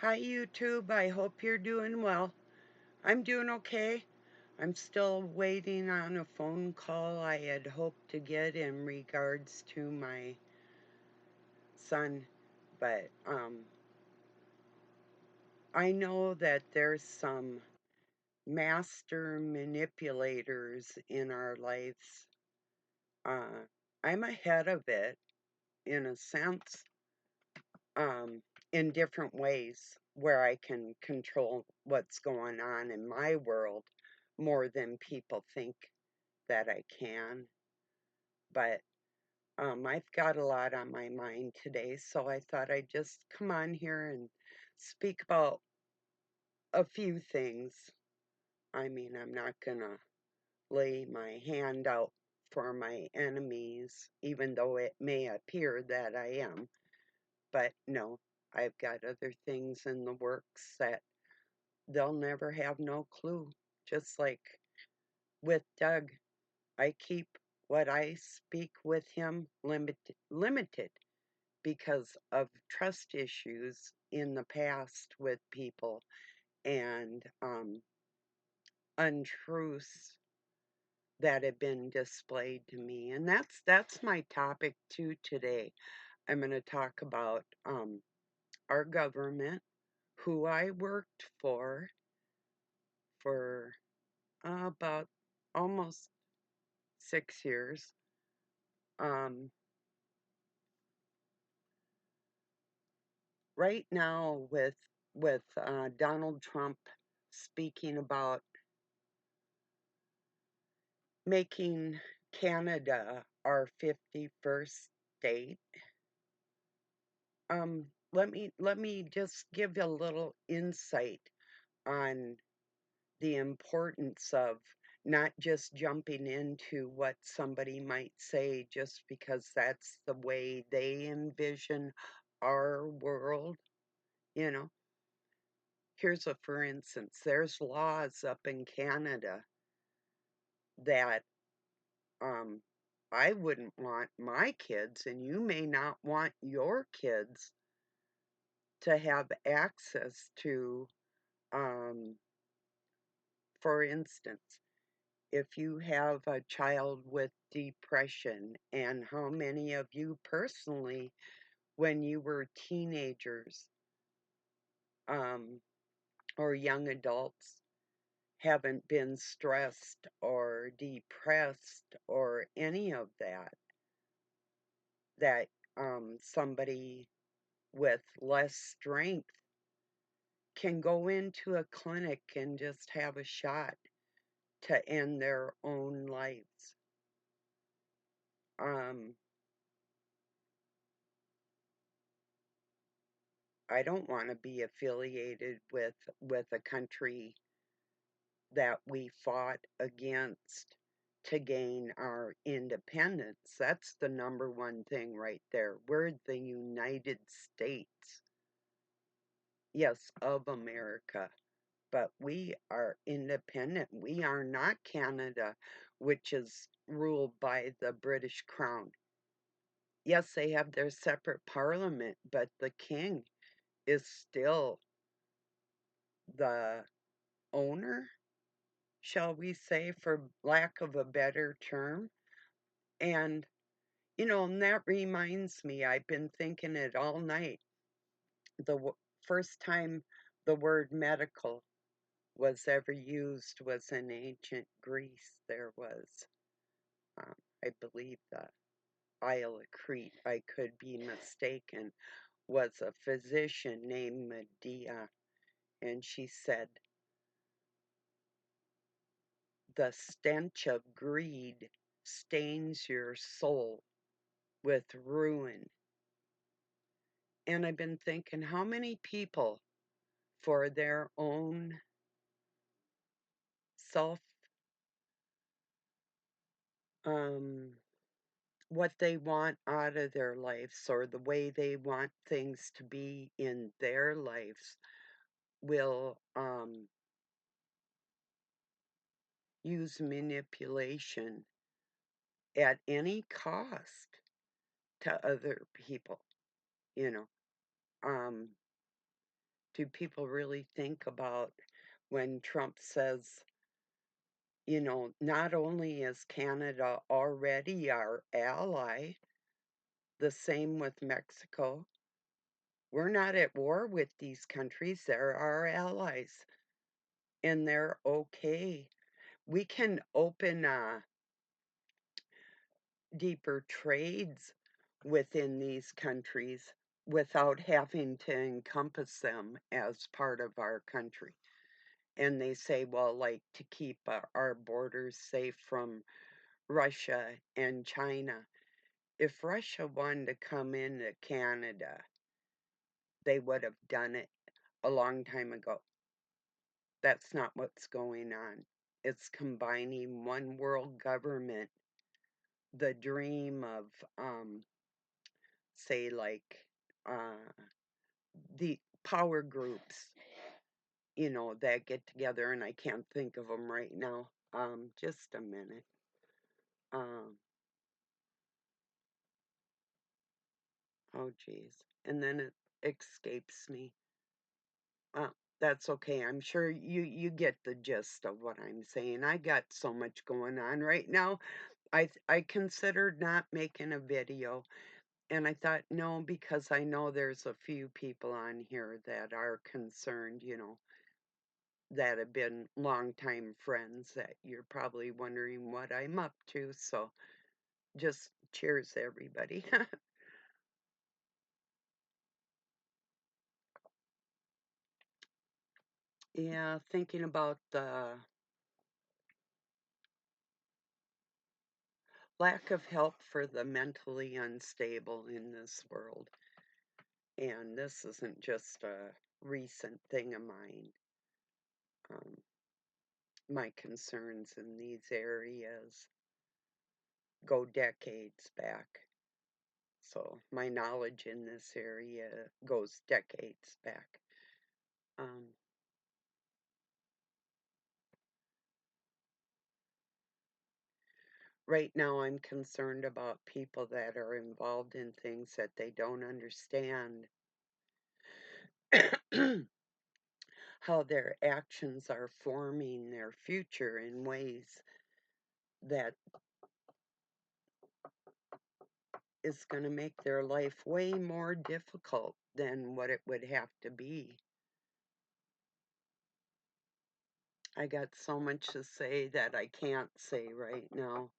Hi, YouTube. I hope you're doing well. I'm doing okay. I'm still waiting on a phone call I had hoped to get in regards to my son, but I know that there's some master manipulators in our lives. Uh, I'm ahead of it in a sense, um, in different ways where I can control what's going on in my world more than people think that I can. But I've got a lot on my mind today, so I thought I'd just come on here and speak about a few things. I mean, I'm not going to lay my hand out for my enemies, even though it may appear that I am. But no, I've got other things in the works that they'll never have no clue. Just like with Doug, I keep what I speak with him limited because of trust issues in the past with people and untruths that have been displayed to me. And that's my topic too today. I'm going to talk about our government, who I worked for about almost 6 years. Um, right now, with Donald Trump speaking about making Canada our 51st state, let me just give you a little insight on the importance of not just jumping into what somebody might say just because that's the way they envision our world. You know, here's a for instance, there's laws up in Canada that um, I wouldn't want my kids, and you may not want your kids to have access to. Um, for instance, if you have a child with depression, and how many of you personally, when you were teenagers um, or young adults, haven't been stressed or depressed or any of that somebody with less strength can go into a clinic and just have a shot to end their own lives. Um, I don't want to be affiliated with a country that we fought against to gain our independence. That's the number one thing right there. We're the United States, yes, of America, but we are independent. We are not Canada, which is ruled by the British Crown. Yes, they have their separate parliament, but the king is still the owner, shall we say, for lack of a better term. And, and that reminds me, I've been thinking it all night. First time the word medical was ever used was in ancient Greece. There was, um, I believe, the Isle of Crete, I could be mistaken, was a physician named Medea, and she said, the stench of greed stains your soul with ruin. And I've been thinking, how many people, for their own self, um, what they want out of their lives or the way they want things to be in their lives, will use manipulation at any cost to other people, you know, um, do people really think about when Trump says, not only is Canada already our ally, the same with Mexico. We're not at war with these countries, they're our allies, and they're okay. We can open deeper trades within these countries without having to encompass them as part of our country. And they say, well, like to keep our borders safe from Russia and China. If Russia wanted to come into Canada, they would have done it a long time ago. That's not what's going on. It's combining one world government, the dream of, say, like uh, the power groups, that get together, and I can't think of them right now. Just a minute. Um, oh, geez. And then it escapes me. Uh, that's okay. I'm sure you get the gist of what I'm saying. I got so much going on right now. I considered not making a video, and I thought no, because I know there's a few people on here that are concerned, that have been longtime friends that you're probably wondering what I'm up to. So just cheers, everybody. Yeah, thinking about the lack of help for the mentally unstable in this world. And this isn't just a recent thing of mine. Um, my concerns in these areas go decades back. So my knowledge in this area goes decades back. Um, right now, I'm concerned about people that are involved in things that they don't understand, how their actions are forming their future in ways that is going to make their life way more difficult than what it would have to be. I got so much to say that I can't say right now,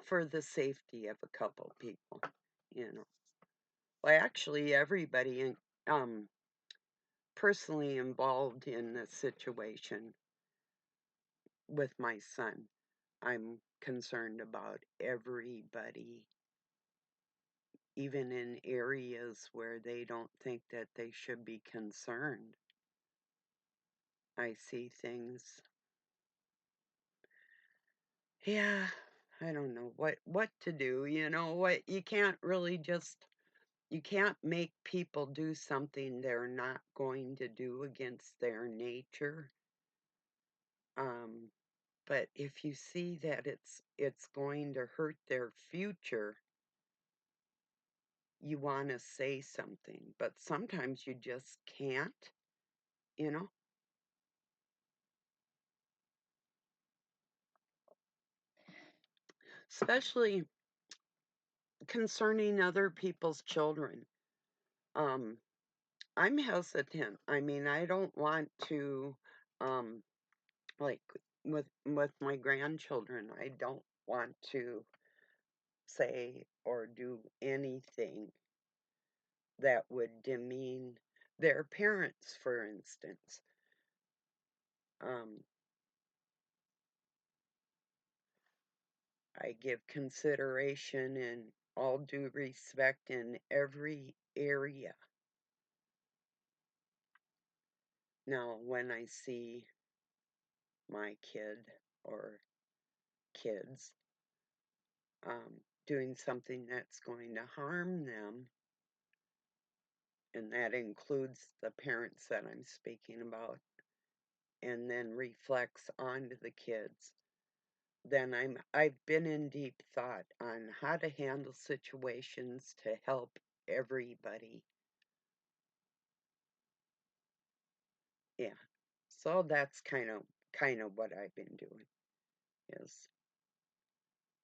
for the safety of a couple people, you know. Well, actually, everybody personally involved in this situation with my son. I'm concerned about everybody, even in areas where they don't think that they should be concerned. I see things. Yeah, I don't know what to do, what you can't really just you can't make people do something they're not going to do against their nature. Um, but if you see that it's going to hurt their future, you want to say something, but sometimes you just can't, you know, especially concerning other people's children. Um, I'm hesitant. I mean, I don't want to, um, like with my grandchildren, I don't want to say or do anything that would demean their parents, for instance. Um, I give consideration and all due respect in every area. Now, when I see my kid or kids doing something that's going to harm them, and that includes the parents that I'm speaking about, and then reflects onto the kids, then I've been in deep thought on how to handle situations to help everybody. Yeah. So that's kind of what I've been doing is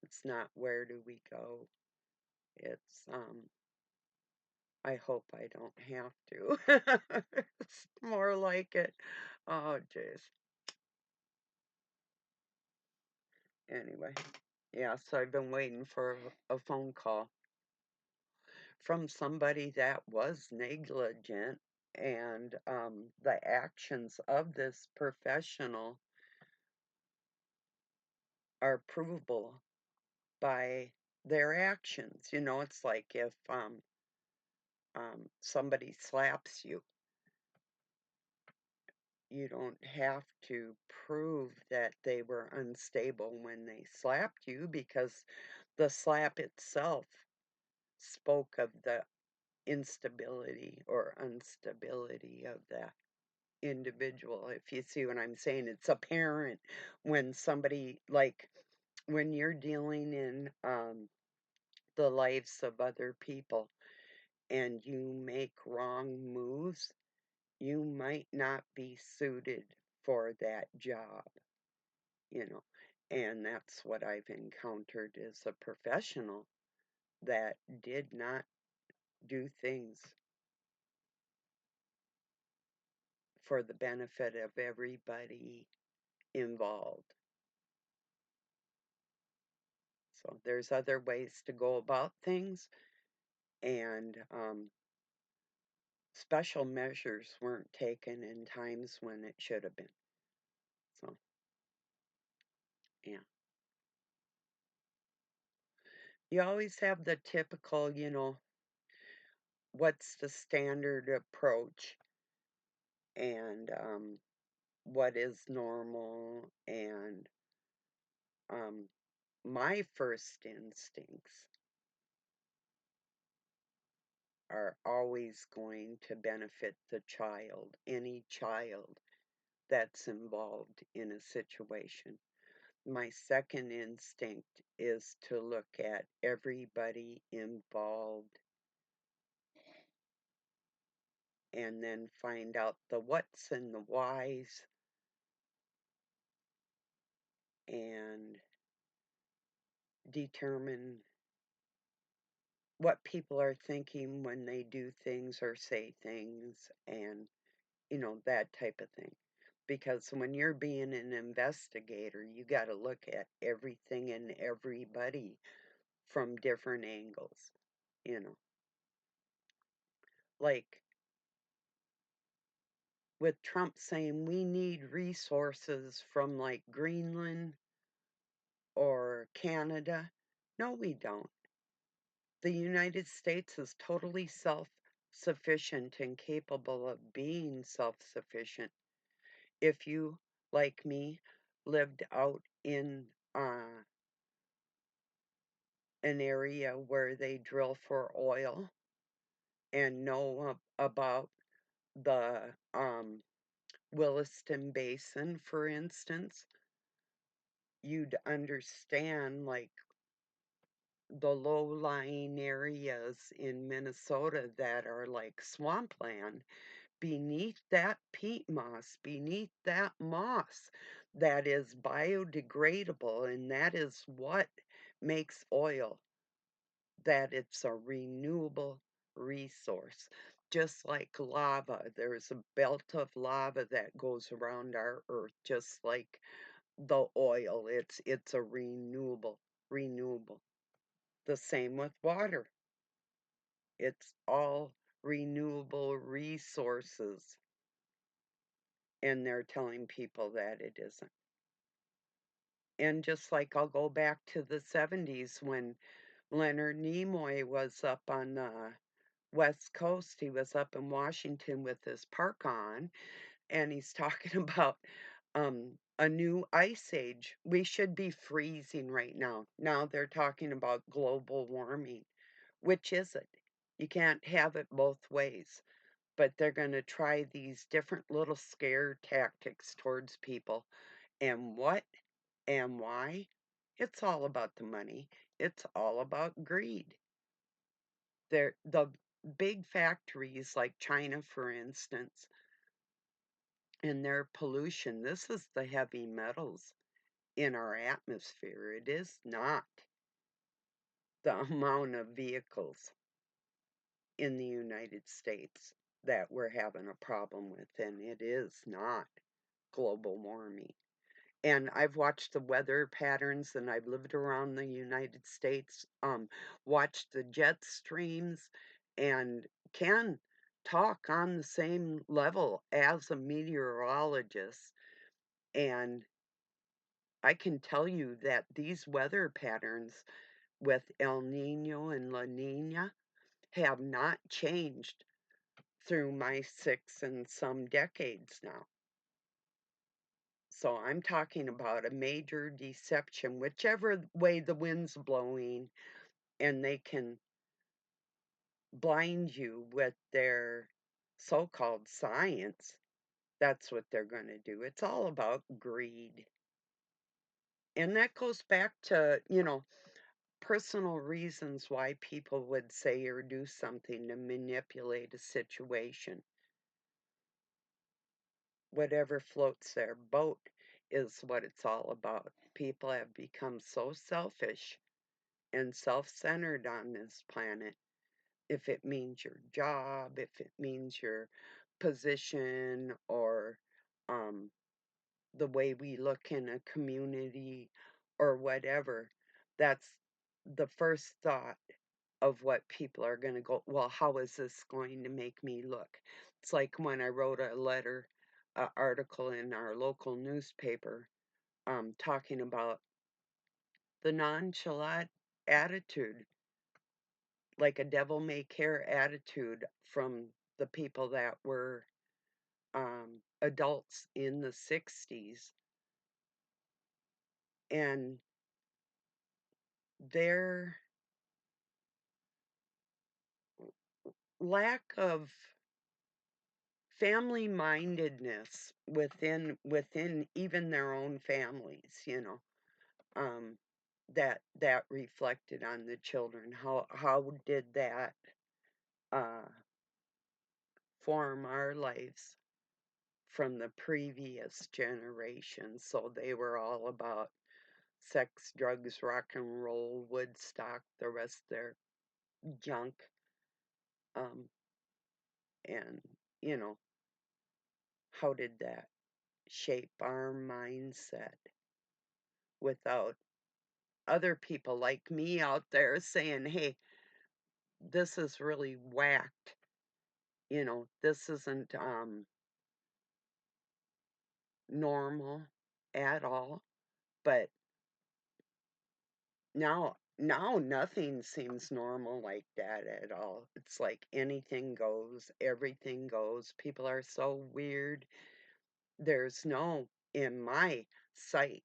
it's not where do we go. It's I hope I don't have to. It's more like it. Oh jeez. Anyway. Yeah, so I've been waiting for a phone call from somebody that was negligent, and the actions of this professional are provable by their actions. It's like if somebody slaps you, you don't have to prove that they were unstable when they slapped you because the slap itself spoke of the instability or instability of that individual. If you see what I'm saying, it's apparent when somebody, like, when you're dealing in the lives of other people and you make wrong moves, you might not be suited for that job, you know. And that's what I've encountered as a professional that did not do things for the benefit of everybody involved. So there's other ways to go about things, and special measures weren't taken in times when it should have been. So, yeah. You always have the typical, what's the standard approach and what is normal, and um, my first instincts are always going to benefit the child, any child that's involved in a situation. My second instinct is to look at everybody involved and then find out the what's and the whys and determine what people are thinking when they do things or say things, and that type of thing. Because when you're being an investigator, you got to look at everything and everybody from different angles, you know. Like with Trump saying we need resources from like Greenland or Canada. No, we don't. The United States is totally self sufficient and capable of being self sufficient. If you, like me, lived out in an area where they drill for oil and know about the Williston Basin, for instance, you'd understand like the low-lying areas in Minnesota that are like swampland beneath that peat moss, beneath that moss that is biodegradable, and that is what makes oil, that it's a renewable resource. Just like lava, there's a belt of lava that goes around our earth, just like the oil. It's a renewable. The same with water. It's all renewable resources, and they're telling people that it isn't. And just like I'll go back to the 70s when Leonard Nimoy was up on the West Coast, he was up in Washington with his park on, and he's talking about a new ice age. We should be freezing right now. Now they're talking about global warming. Which is it? You can't have it both ways. But they're going to try these different little scare tactics towards people. And what and why? It's all about the money. It's all about greed. The big factories like China, for instance, and their pollution. This is the heavy metals in our atmosphere. It is not the amount of vehicles in the United States that we're having a problem with, and it is not global warming. And I've watched the weather patterns and I've lived around the United States, watched the jet streams, and can talk on the same level as a meteorologist. And I can tell you that these weather patterns with El Nino and La Nina have not changed through my 6 and some decades now. So I'm talking about a major deception, whichever way the wind's blowing, and they can blind you with their so-called science. That's what they're going to do. It's all about greed. And that goes back to, personal reasons why people would say or do something to manipulate a situation. Whatever floats their boat is what it's all about. People have become so selfish and self-centered on this planet. If it means your job, if it means your position, or um, the way we look in a community, or whatever, that's the first thought of what people are going to go, well, how is this going to make me look? It's like when I wrote a letter, article in our local newspaper, talking about the nonchalant attitude, like a devil may care attitude from the people that were adults in the 60s, and their lack of family mindedness within even their own families, um, that reflected on the children. How did that uh, form our lives from the previous generation? So they were all about sex, drugs, rock and roll, Woodstock, the rest of their junk. Um, and, you know, how did that shape our mindset without other people like me out there saying, hey, this is really whacked. This isn't normal at all. But now nothing seems normal like that at all. It's like anything goes, everything goes. People are so weird. There's no, in my sight,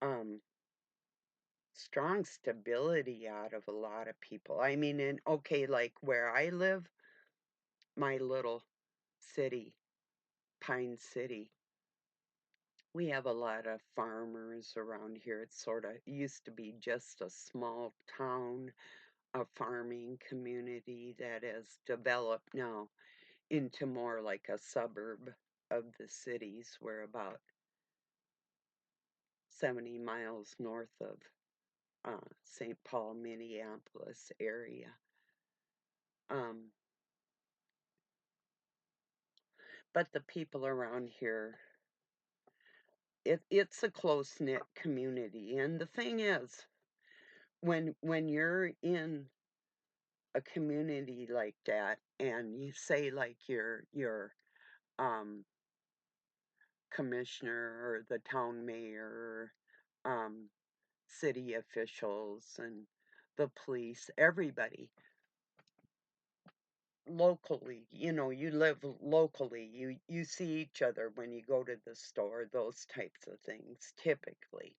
um, strong stability out of a lot of people. I mean, and okay, like where I live, my little city, Pine City, we have a lot of farmers around here. It's sort of used to be just a small town, a farming community that has developed now into more like a suburb of the cities. We're about 70 miles north of St. Paul, Minneapolis area. Um, but the people around here, it's a close knit community. And the thing is, when you're in a community like that, and you say like your um, commissioner or the town mayor, um, city officials, and the police, everybody locally, you live locally, you see each other when you go to the store, those types of things, typically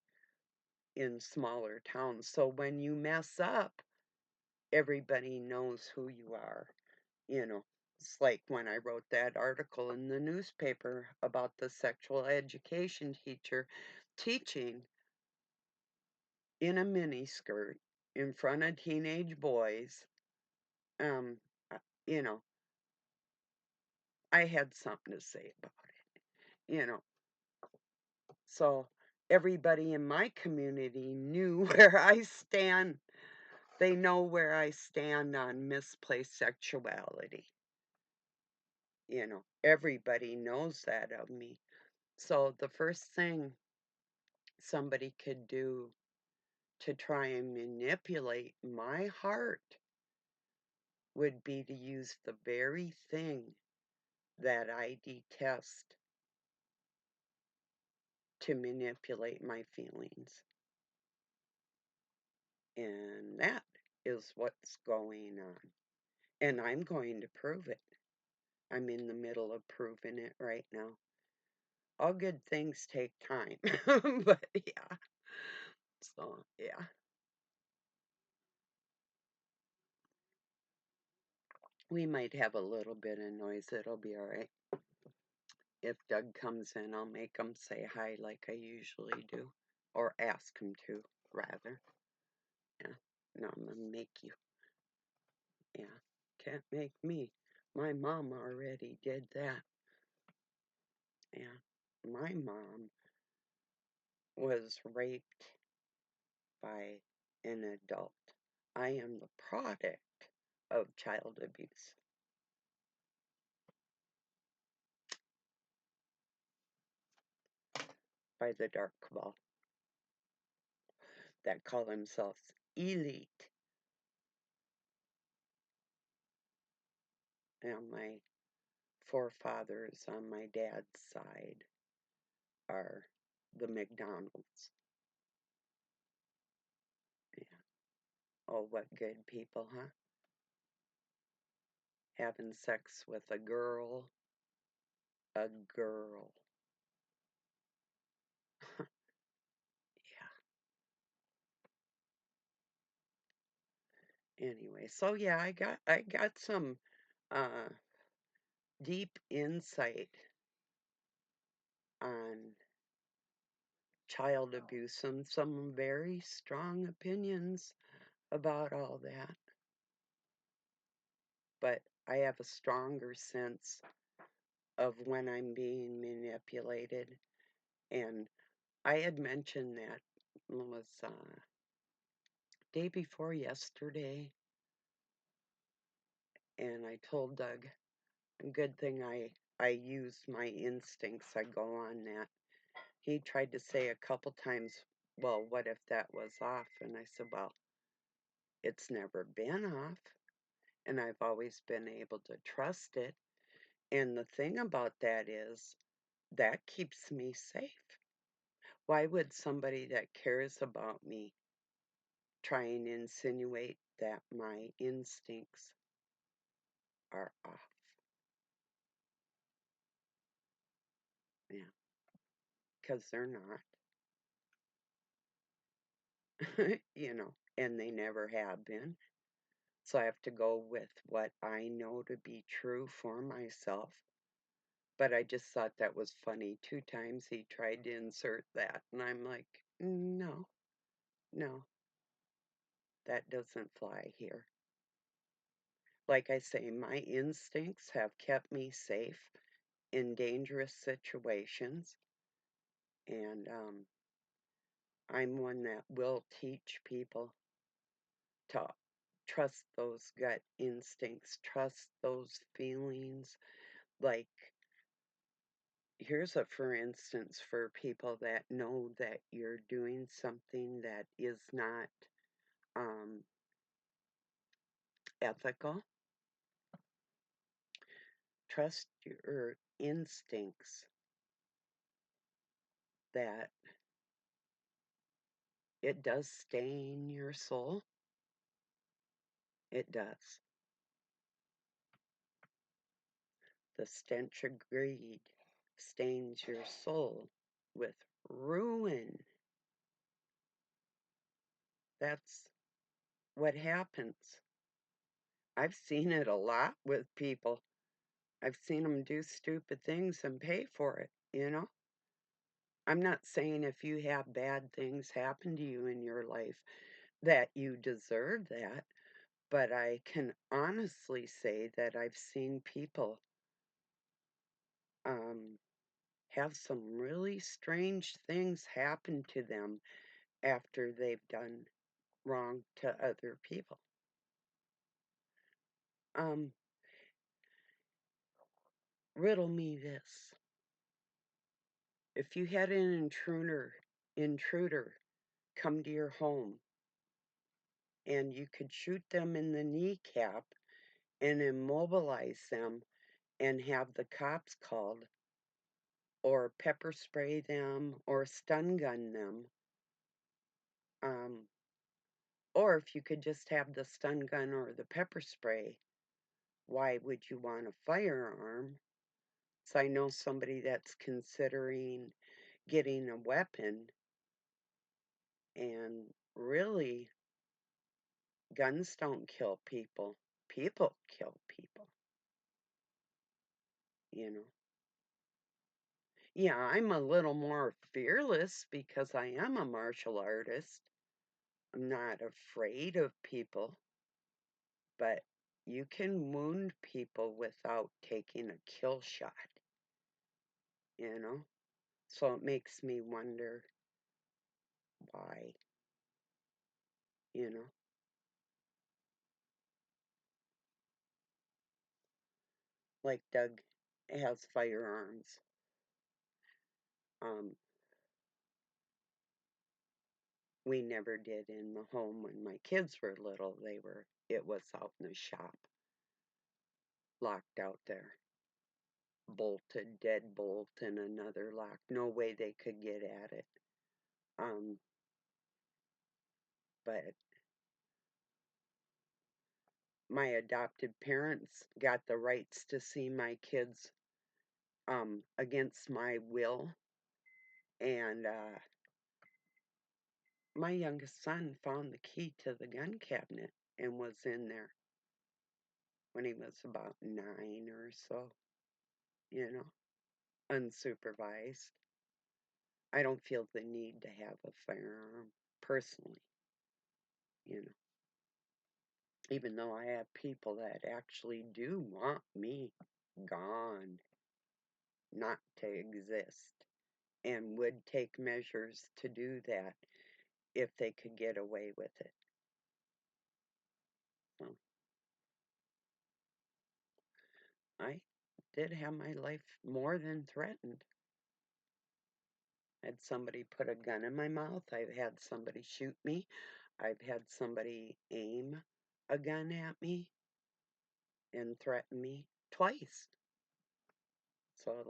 in smaller towns. So when you mess up, everybody knows who you are, you know. It's like when I wrote that article in the newspaper about the sexual education teacher teaching in a miniskirt in front of teenage boys. Um, you know, I had something to say about it, you know. So everybody in my community knew where I stand. They know where I stand on misplaced sexuality. Everybody knows that of me. So the first thing somebody could do to try and manipulate my heart would be to use the very thing that I detest to manipulate my feelings. And that is what's going on. And I'm going to prove it. I'm in the middle of proving it right now. All good things take time. But yeah. So, yeah. We might have a little bit of noise. It'll be all right. If Doug comes in, I'll make him say hi like I usually do. Or ask him to, rather. Yeah. No, I'm gonna make you. Yeah. Can't make me. My mom already did that. Yeah. My mom was raped by an adult. I am the product of child abuse by the dark cabal that call themselves elite. And my forefathers on my dad's side are the McDonald's. Yeah. Oh, what good people, huh? Having sex with a girl. A girl. Yeah. Anyway, so yeah, I got some uh deep insight on child abuse and some very strong opinions about all that. But I have a stronger sense of when I'm being manipulated. And I had mentioned that it was day before yesterday, and I told Doug, a good thing I used my instincts. I go on that. He tried to say a couple times, well, what if that was off? And I said, well, it's never been off, and I've always been able to trust it. And the thing about that is that keeps me safe. Why would somebody that cares about me try and insinuate that my instincts are off? Yeah, because they're not, and they never have been. So I have to go with what I know to be true for myself. But I just thought that was funny. 2 times he tried to insert that, and I'm like, no, no, that doesn't fly here. Like I say, my instincts have kept me safe in dangerous situations, and I'm one that will teach people to trust those gut instincts, trust those feelings. Like, here's a for instance for people that know that you're doing something that is not um, ethical. Trust your instincts that it does stain your soul. It does. The stench of greed stains your soul with ruin. That's what happens. I've seen it a lot with people. I've seen them do stupid things and pay for it. I'm not saying if you have bad things happen to you in your life that you deserve that, but I can honestly say that I've seen people have some really strange things happen to them after they've done wrong to other people. Um, Riddle me this. If you had an intruder come to your home and you could shoot them in the kneecap and immobilize them and have the cops called or pepper spray them or stun gun them, um, or if you could just have the stun gun or the pepper spray, why would you want a firearm? So I know somebody that's considering getting a weapon, and really, guns don't kill people. People kill people, you know. Yeah, I'm a little more fearless because I am a martial artist. I'm not afraid of people, but you can wound people without taking a kill shot, you know? So it makes me wonder why, you know? Like Doug has firearms. Um, we never did in the home when my kids were little. It was out in the shop, locked out there, bolted, deadbolt, and another lock. No way they could get at it. Um, but my adopted parents got the rights to see my kids against my will, and my youngest son found the key to the gun cabinet and was in there when he was about 9 or so, you know, unsupervised. I don't feel the need to have a firearm personally, you know, even though I have people that actually do want me gone, not to exist, and would take measures to do that if they could get away with it. So I did have my life more than threatened. I had somebody put a gun in my mouth. I've had somebody shoot me. I've had somebody aim a gun at me and threaten me twice. So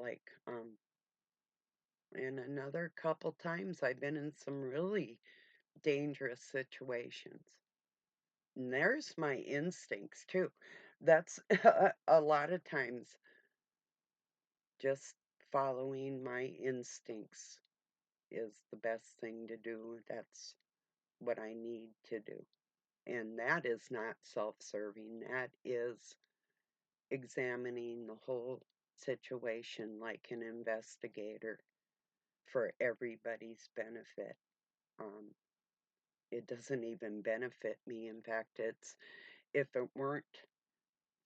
and another couple times I've been in some really dangerous situations. And there's my instincts too. That's a lot of times just following my instincts is the best thing to do. That's what I need to do. And that is not self serving, that is examining the whole situation like an investigator for everybody's benefit. Um, it doesn't even benefit me. In fact, if it weren't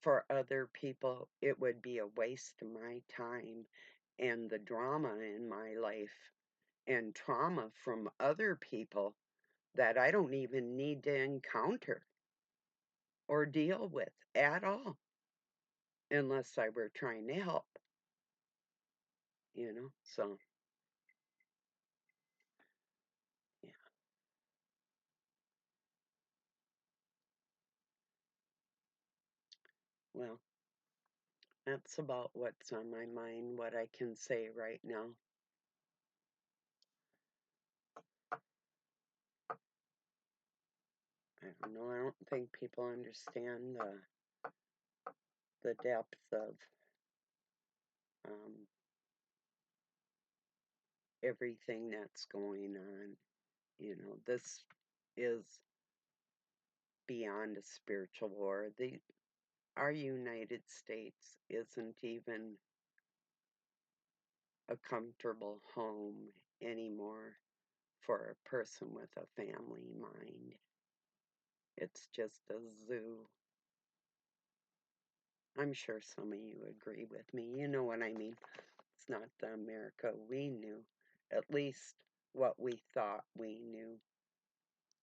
for other people, it would be a waste of my time and the drama in my life and trauma from other people that I don't even need to encounter or deal with at all unless I were trying to help, you know? So, yeah. Well, that's about what's on my mind, what I can say right now. I don't know. I don't think people understand the depth of um, everything that's going on. You know, this is beyond a spiritual war. Our United States isn't even a comfortable home anymore for a person with a family mind. It's just a zoo. I'm sure some of you agree with me. You know what I mean. That's not the America we knew. At least what we thought we knew,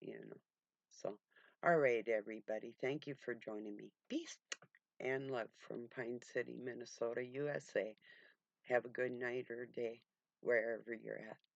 you know. So, all right, everybody. Thank you for joining me. Peace and love from Pine City, Minnesota, USA. Have a good night or day wherever you're at.